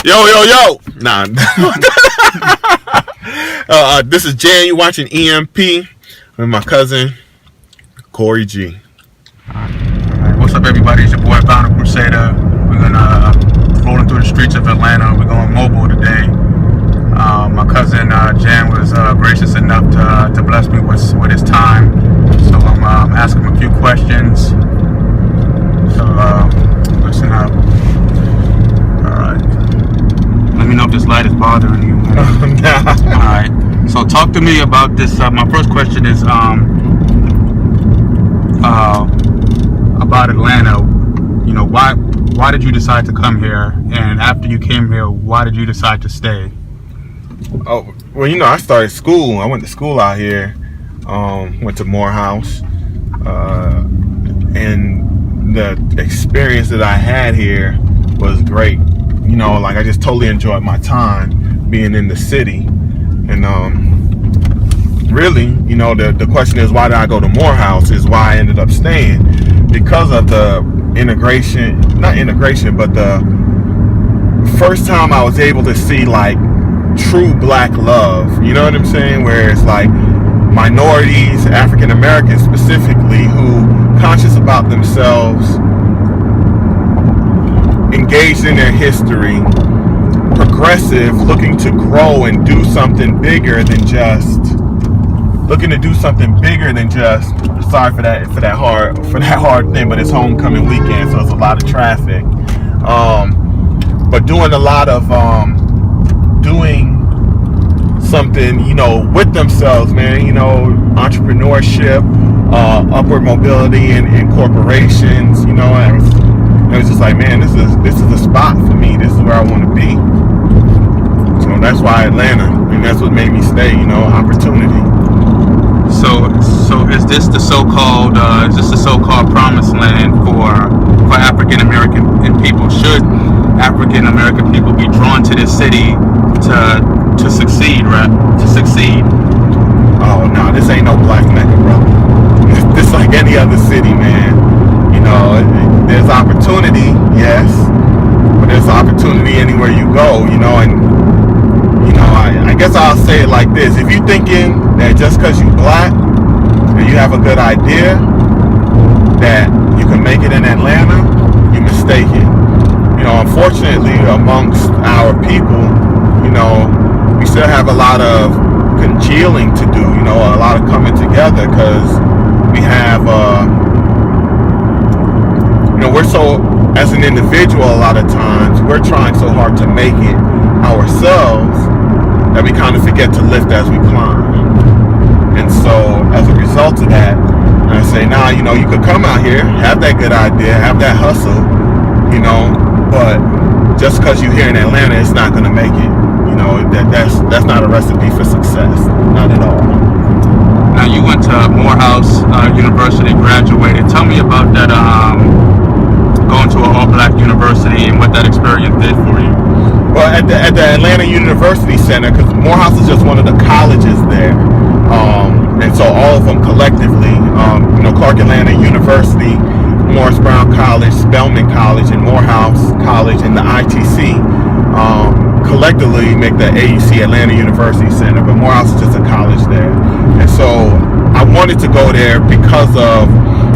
Yo. Nah. This is Jan. You watching EMP with my cousin, Corey G. Alright, what's up, everybody? It's your boy, Bounty Crusader. We're gonna rolling through the streets of Atlanta. We're going mobile today. My cousin Jan was gracious enough to bless me with his time. So I'm asking him a few questions. So listen up. Alright. Let me know if this light is bothering you. Alright. So talk to me about this. My first question is about Atlanta. You know, why did you decide to come here? And after you came here, why did you decide to stay? Oh, well, you know, I started school. I went to school out here. Went to Morehouse. And the experience that I had here was great. You know, like I just totally enjoyed my time being in the city. And really, you know, the question is, why did I go to Morehouse? Is why I ended up staying, because of the not integration, but the first time I was able to see like true black love. You know what I'm saying? Where it's like minorities, African Americans specifically, who conscious about themselves, engaged in their history, progressive, looking to grow and do something bigger than just sorry for that hard thing, but it's homecoming weekend, so it's a lot of traffic. But doing a lot of doing something, you know, with themselves, man. You know, entrepreneurship, upward mobility in corporations. You know, and it was just like, man, this is a spot for me. This is where I want to be. So that's why Atlanta, and that's what made me stay. You know, opportunity. So is this the so-called promised land for African American people? Should African American people be drawn to this city to succeed, right? To succeed? Oh no, this ain't no black Mecca, bro. This like any other city, man. You know, there's opportunity, yes, but there's opportunity anywhere you go. You know, and you know, I guess I'll say it like this: if you're thinking that just because you black and you have a good idea that you can make it in Atlanta, you're mistaken. You know, unfortunately, amongst our people, you know, we still have a lot of congealing to do. You know, a lot of coming together, because we have, you know, we're so, as an individual, a lot of times we're trying so hard to make it ourselves that we kind of forget to lift as we climb. And so as a result of that, I say, nah, you know, you could come out here, have that good idea, have that hustle, you know, but just because you're here in Atlanta, it's not going to make it. You know, that's not a recipe for success, not at all. Now, you went to Morehouse University, graduated. Tell me about that, going to an all-black university and what that experience did for you. Well, at the Atlanta University Center, because Morehouse is just one of the colleges there, and so all of them collectively, you know, Clark Atlanta University, Morris Brown College, Spelman College, and Morehouse College, and the ITC, collectively make the AUC Atlanta University Center, but Morehouse is just a college there. And so I wanted to go there because of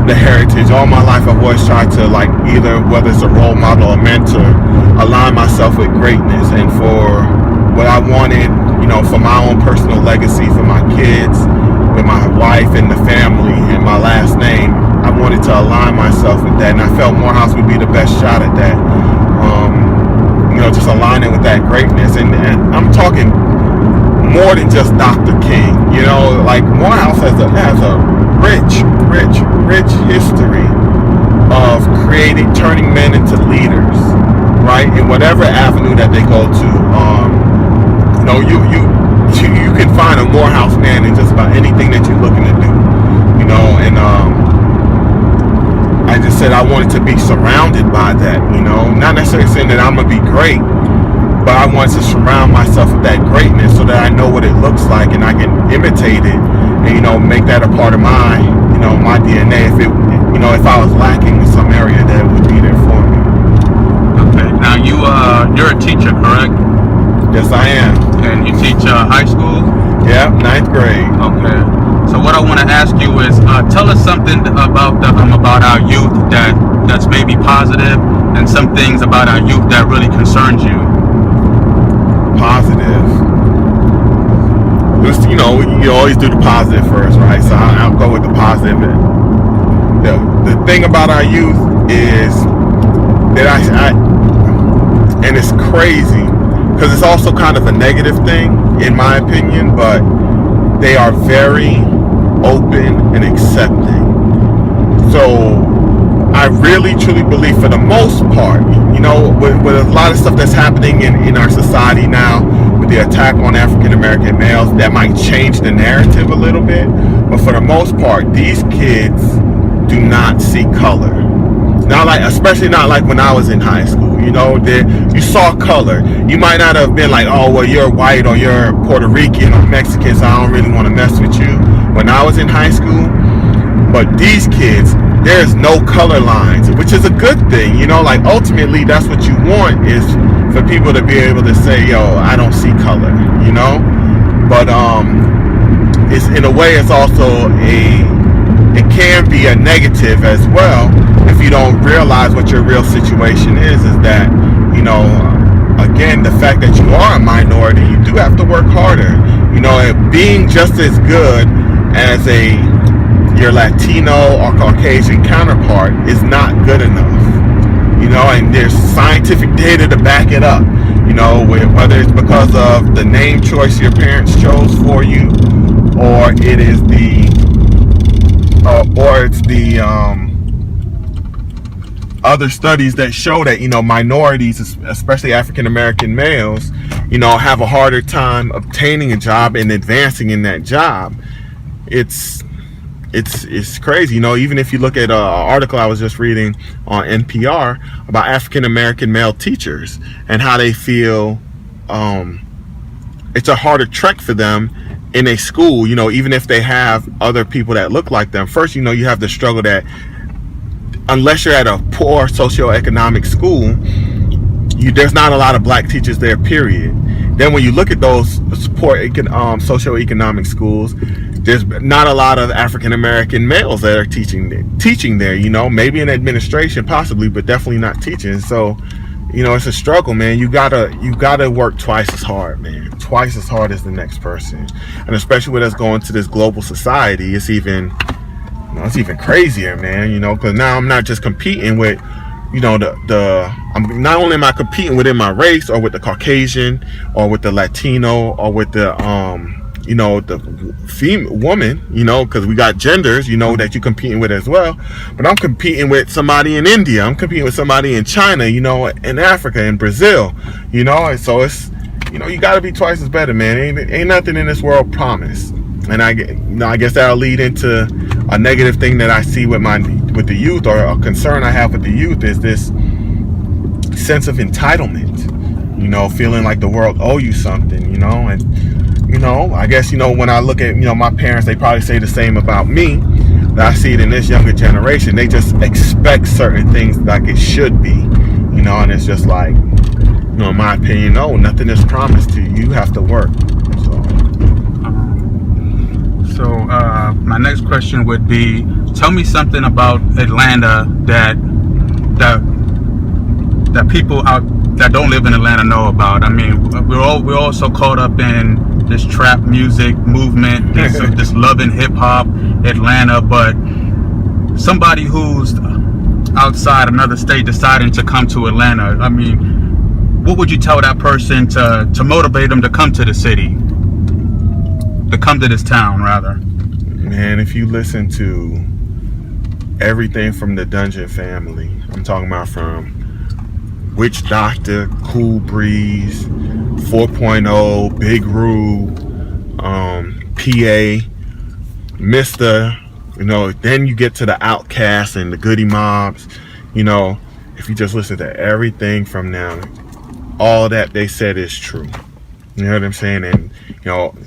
the heritage. All my life I've always tried to, like, either, whether it's a role model or mentor, align myself with greatness, and for what I wanted, you know, for my own personal legacy, for my kids, with my wife and the family and my last name, I wanted to align myself with that, and I felt Morehouse would be the best shot at that. You know, just aligning with that greatness, and I'm talking more than just Dr. King. You know, like Morehouse has a rich history of turning men into leaders, right? In whatever avenue that they go to. You know, you can find a Morehouse man in just about anything that you're looking to do. You know, and I just said I wanted to be surrounded by that, you know, not necessarily saying that I'm going to be great, but I wanted to surround myself with that greatness so that I know what it looks like and I can imitate it and, you know, make that a part of my, you know, my DNA. If it, you know, if I was lacking in some area, that would be there for me. Okay. Now you're a teacher, correct? Yes, I am. And you teach high school? Yeah, 9th grade. Okay. So what I want to ask you is, tell us something about our youth that's maybe positive, and some things about our youth that really concerns you. Positive. You always do the positive first, right? So I'll go with the positive. The thing about our youth is that I and it's crazy because it's also kind of a negative thing in my opinion, but they are very open and accepting. So I really truly believe, for the most part, with a lot of stuff that's happening in our society now, with the attack on African American males, that might change the narrative a little bit. But for the most part, these kids do not see color. Especially not like when I was in high school. You saw color. You might not have been like, oh, well, you're white or you're Puerto Rican or Mexican, so I don't really want to mess with you when I was in high school. But these kids, there's no color lines, which is a good thing. Ultimately, that's what you want, is for people to be able to say, yo, I don't see color, But it's, in a way, it's also it can be a negative as well if you don't realize what your real situation is that, again, the fact that you are a minority, you do have to work harder. Being just as good as your Latino or Caucasian counterpart is not good enough. And there's scientific data to back it up. Whether it's because of the name choice your parents chose for you, or it's the other studies that show that minorities, especially African American males, have a harder time obtaining a job and advancing in that job. It's crazy. Even if you look at an article I was just reading on NPR about African American male teachers and how they feel it's a harder trek for them in a school, even if they have other people that look like them. First, you have the struggle that unless you're at a poor socioeconomic school, there's not a lot of black teachers there, period. Then when you look at those poor socioeconomic schools, there's not a lot of African American males that are teaching there, maybe in administration possibly, but definitely not teaching. So, it's a struggle, man. You gotta work twice as hard, man. Twice as hard as the next person. And especially with us going to this global society, it's even crazier, man, because now I'm not just competing with, I'm not only am I competing within my race or with the Caucasian or with the Latino or with the the female woman, because we got genders, that you're competing with as well. But I'm competing with somebody in India. I'm competing with somebody in China, in Africa, in Brazil, And so it's, you got to be twice as better, man. Ain't nothing in this world promised. And I guess that'll lead into a negative thing that I see with the youth, or a concern I have with the youth, is this sense of entitlement. Feeling like the world owe you something. And I guess when I look at my parents, they probably say the same about me. But I see it in this younger generation. They just expect certain things like it should be. And it's just like, in my opinion, no, nothing is promised to you. You have to work. So my next question would be, tell me something about Atlanta that people out that don't live in Atlanta know about. I mean, we're all so caught up in this trap music movement, this loving hip hop, Atlanta, but somebody who's outside another state deciding to come to Atlanta, I mean, what would you tell that person to motivate them to come to the city? To come to this town, rather? Man, if you listen to everything from the Dungeon Family, I'm talking about from Witch Doctor, Cool Breeze, 4.0, Big Roo, PA, Mr., then you get to the Outcasts and the Goody Mobs. If you just listen to everything from them, all that they said is true. You know what I'm saying? And,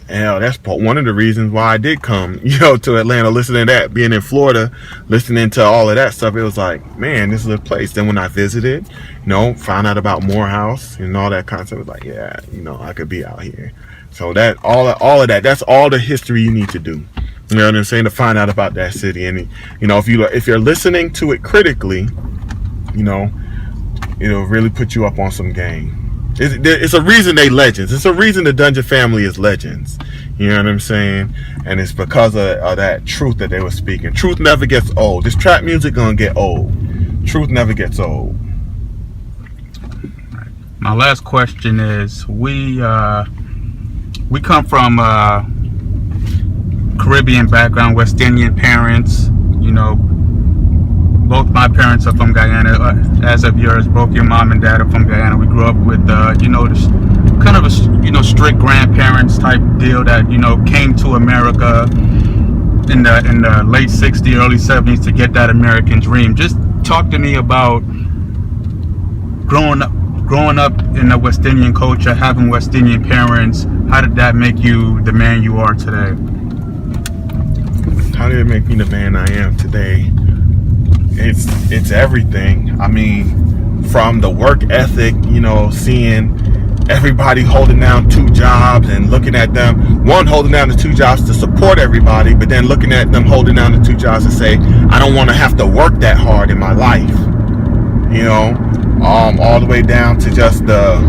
hell, that's one of the reasons why I did come, to Atlanta, listening to that, being in Florida, listening to all of that stuff. It was like, man, this is a place. Then when I visited, found out about Morehouse and all that kind of stuff, it was like, yeah, I could be out here. So that, all of that, that's all the history you need to do. You know what I'm saying? To find out about that city. And, if you're listening to it critically, it'll really put you up on some game. It's a reason they legends. It's a reason the Dungeon family is legends. You know what I'm saying? And it's because of that truth that they were speaking. Truth never gets old. This trap music gonna get old. Truth never gets old. My last question is: we come from Caribbean background, West Indian parents. Both my parents are from Guyana, as of yours. Both your mom and dad are from Guyana. We grew up with, this kind of a, strict grandparents type deal that, came to America in the late 60s, early 70s to get that American dream. Just talk to me about growing up in the West Indian culture, having West Indian parents. How did that make you the man you are today? How did it make me the man I am today? It's everything. I mean, from the work ethic, seeing everybody holding down 2 jobs and looking at them, one holding down the 2 jobs to support everybody, but then looking at them holding down the 2 jobs to say, I don't want to have to work that hard in my life. All the way down to just the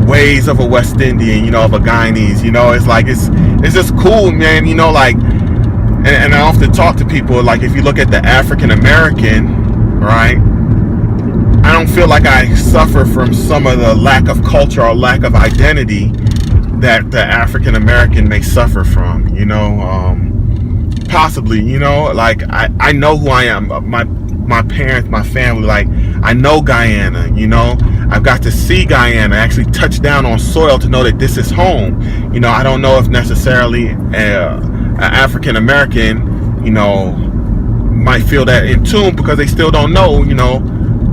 ways of a West Indian, of a Guyanese. It's like it's just cool, man. And I often talk to people, like, if you look at the African American, right, I don't feel like I suffer from some of the lack of culture or lack of identity that the African American may suffer from, possibly, like, I know who I am. My parents, my family, like, I know Guyana, I've got to see Guyana, actually touch down on soil to know that this is home. I don't know if necessarily African American, might feel that in tune because they still don't know,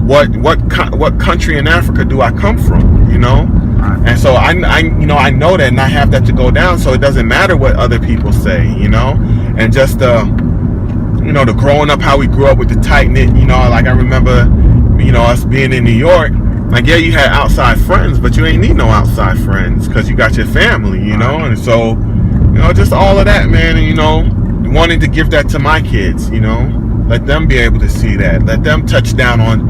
what country in Africa do I come from, and so I know that, and I have that to go down, so it doesn't matter what other people say, and just the growing up, how we grew up with the tight knit, like I remember, us being in New York. Like, yeah, you had outside friends, but you ain't need no outside friends because you got your family, and so. Just all of that, man, and wanting to give that to my kids, let them be able to see that, let them touch down on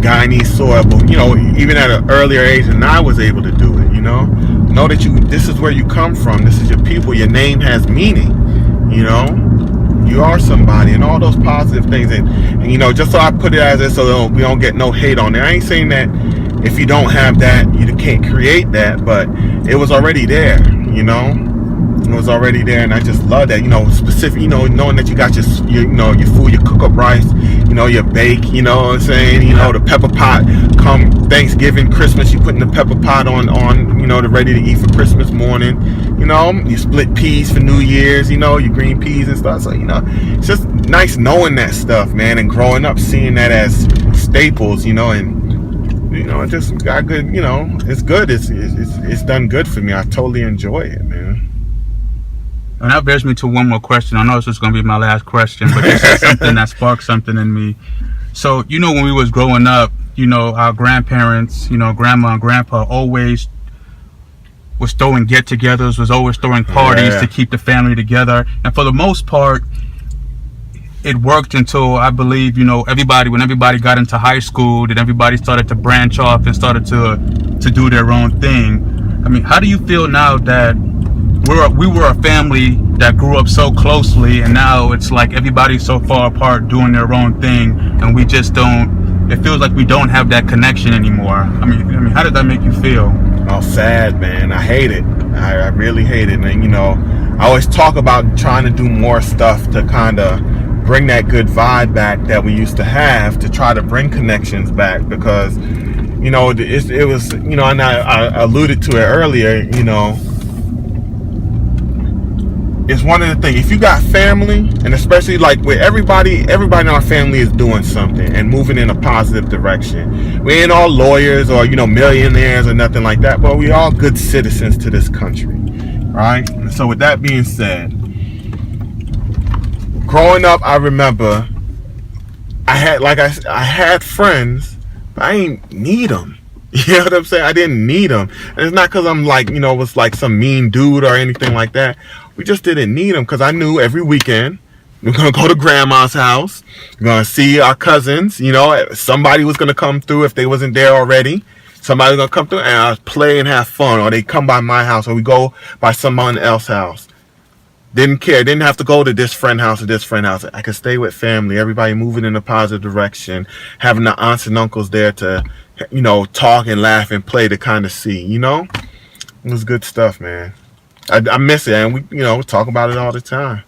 Guyanese soil, but even at an earlier age than I was able to do it, know that this is where you come from, this is your people, your name has meaning, you are somebody, and all those positive things, and just so I put it as this, so we don't get no hate on it. I ain't saying that if you don't have that, you can't create that, but it was already there, it was already there, and I just love that, specific, knowing that you got your food, you cook up rice, you bake, what I'm saying, the pepper pot, come Thanksgiving, Christmas, you putting the pepper pot on, the ready to eat for Christmas morning, you split peas for New Year's, your green peas and stuff, so, it's just nice knowing that stuff, man, and growing up seeing that as staples, and it just got good, it's good. It's done good for me. I totally enjoy it, man. And that bears me to one more question. I know this is going to be my last question, but this is something that sparked something in me. So, when we was growing up, our grandparents, grandma and grandpa always was throwing get-togethers, was always throwing parties to keep the family together. And for the most part, it worked until, I believe, when everybody got into high school, then everybody started to branch off and started to do their own thing. I mean, how do you feel now that we were a family that grew up so closely, and now it's like everybody's so far apart doing their own thing, and we just don't, it feels like we don't have that connection anymore. I mean, how did that make you feel? Oh, sad, man. I hate it. I really hate it. And, I always talk about trying to do more stuff to kind of bring that good vibe back that we used to have, to try to bring connections back, because it was, and I alluded to it earlier, it's one of the things. If you got family, and especially like where everybody in our family is doing something and moving in a positive direction. We ain't all lawyers or millionaires or nothing like that, but we all good citizens to this country, right? And so with that being said, growing up, I remember I had friends, but I ain't need them. You know what I'm saying? I didn't need them. And it's not because I'm like, was like some mean dude or anything like that. We just didn't need them because I knew every weekend we're going to go to grandma's house. We're going to see our cousins. Somebody was going to come through if they wasn't there already. Somebody was going to come through and I'll play and have fun. Or they come by my house or we go by someone else's house. Didn't care. Didn't have to go to this friend house or this friend house. I could stay with family. Everybody moving in a positive direction. Having the aunts and uncles there to talk and laugh and play to kind of see, it was good stuff, man. I miss it, and we talk about it all the time.